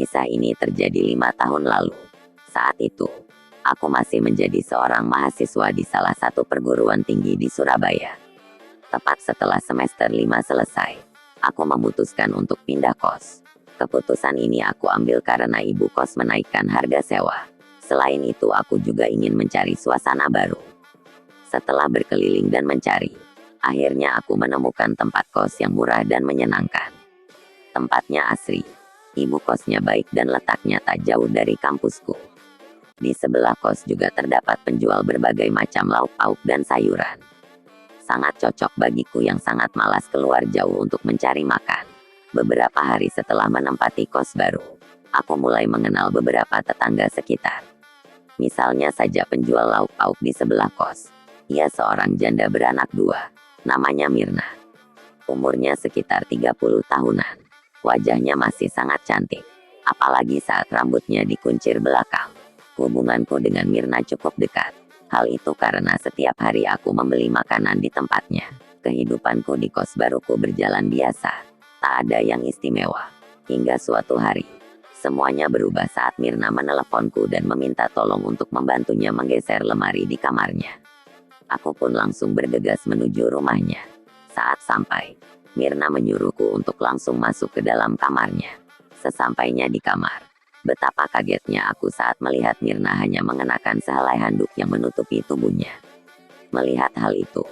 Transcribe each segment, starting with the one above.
Kisah ini terjadi 5 tahun lalu. Saat itu, aku masih menjadi seorang mahasiswa di salah satu perguruan tinggi di Surabaya. Tepat setelah semester 5 selesai, aku memutuskan untuk pindah kos. Keputusan ini aku ambil karena ibu kos menaikkan harga sewa. Selain itu, aku juga ingin mencari suasana baru. Setelah berkeliling dan mencari, akhirnya aku menemukan tempat kos yang murah dan menyenangkan. Tempatnya asri, ibu kosnya baik dan letaknya tak jauh dari kampusku. Di sebelah kos juga terdapat penjual berbagai macam lauk pauk dan sayuran. Sangat cocok bagiku yang sangat malas keluar jauh untuk mencari makan. Beberapa hari setelah menempati kos baru, aku mulai mengenal beberapa tetangga sekitar. Misalnya saja penjual lauk pauk di sebelah kos. Ia seorang janda beranak 2, namanya Mirna. Umurnya sekitar 30 tahunan. Wajahnya masih sangat cantik, apalagi saat rambutnya dikuncir belakang. Hubunganku dengan Mirna cukup dekat. Hal itu karena setiap hari aku membeli makanan di tempatnya. Kehidupanku di kos baruku berjalan biasa, tak ada yang istimewa. Hingga suatu hari, semuanya berubah saat Mirna meneleponku dan meminta tolong untuk membantunya menggeser lemari di kamarnya. Aku pun langsung bergegas menuju rumahnya. Saat sampai, Mirna menyuruhku untuk langsung masuk ke dalam kamarnya. Sesampainya di kamar, betapa kagetnya aku saat melihat Mirna hanya mengenakan sehelai handuk yang menutupi tubuhnya. Melihat hal itu,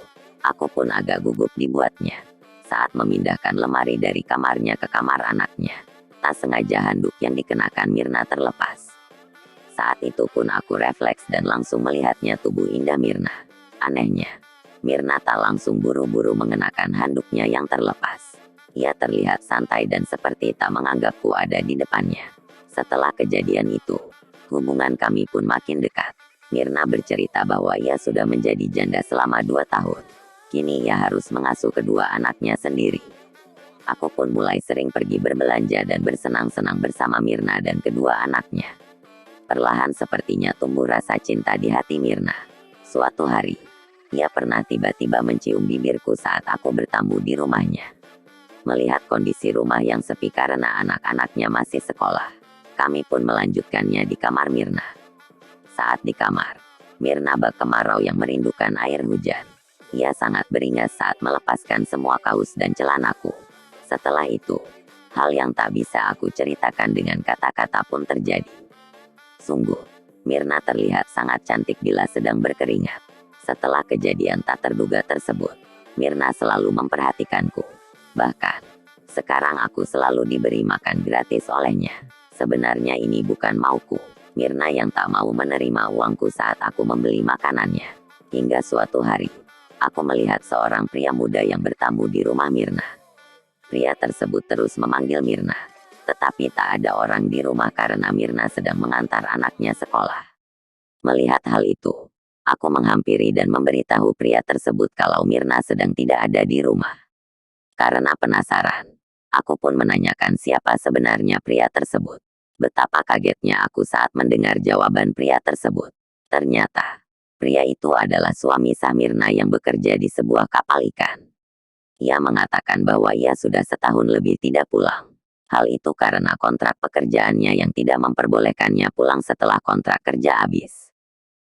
aku pun agak gugup dibuatnya. Saat memindahkan lemari dari kamarnya ke kamar anaknya, tak sengaja handuk yang dikenakan Mirna terlepas. Saat itu pun aku refleks dan langsung melihatnya tubuh indah Mirna. Anehnya, Mirna tak langsung buru-buru mengenakan handuknya yang terlepas. Ia terlihat santai dan seperti tak menganggapku ada di depannya. Setelah kejadian itu, hubungan kami pun makin dekat. Mirna bercerita bahwa ia sudah menjadi janda selama 2 tahun. Kini ia harus mengasuh kedua anaknya sendiri. Aku pun mulai sering pergi berbelanja dan bersenang-senang bersama Mirna dan kedua anaknya. Perlahan sepertinya tumbuh rasa cinta di hati Mirna. Suatu hari, ia pernah tiba-tiba mencium bibirku saat aku bertamu di rumahnya. Melihat kondisi rumah yang sepi karena anak-anaknya masih sekolah, kami pun melanjutkannya di kamar Mirna. Saat di kamar, Mirna bak kemarau yang merindukan air hujan. Ia sangat beringas saat melepaskan semua kaos dan celanaku. Setelah itu, hal yang tak bisa aku ceritakan dengan kata-kata pun terjadi. Sungguh, Mirna terlihat sangat cantik bila sedang berkeringat. Setelah kejadian tak terduga tersebut, Mirna selalu memperhatikanku. Bahkan, sekarang aku selalu diberi makan gratis olehnya. Sebenarnya ini bukan mauku. Mirna yang tak mau menerima uangku saat aku membeli makanannya. Hingga suatu hari, aku melihat seorang pria muda yang bertamu di rumah Mirna. Pria tersebut terus memanggil Mirna, tetapi tak ada orang di rumah karena Mirna sedang mengantar anaknya sekolah. Melihat hal itu, aku menghampiri dan memberitahu pria tersebut kalau Mirna sedang tidak ada di rumah. Karena penasaran, aku pun menanyakan siapa sebenarnya pria tersebut. Betapa kagetnya aku saat mendengar jawaban pria tersebut. Ternyata, pria itu adalah suami sah Mirna yang bekerja di sebuah kapal ikan. Ia mengatakan bahwa ia sudah setahun lebih tidak pulang. Hal itu karena kontrak pekerjaannya yang tidak memperbolehkannya pulang setelah kontrak kerja habis.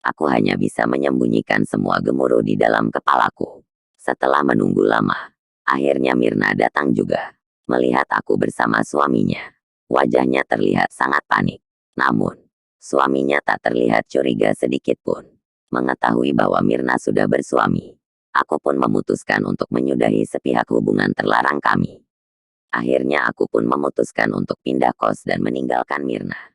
Aku hanya bisa menyembunyikan semua gemuruh di dalam kepalaku. Setelah menunggu lama, akhirnya Mirna datang juga. Melihat aku bersama suaminya, wajahnya terlihat sangat panik. Namun, suaminya tak terlihat curiga sedikit pun. Mengetahui bahwa Mirna sudah bersuami, aku pun memutuskan untuk menyudahi sepihak hubungan terlarang kami. Akhirnya aku pun memutuskan untuk pindah kos dan meninggalkan Mirna.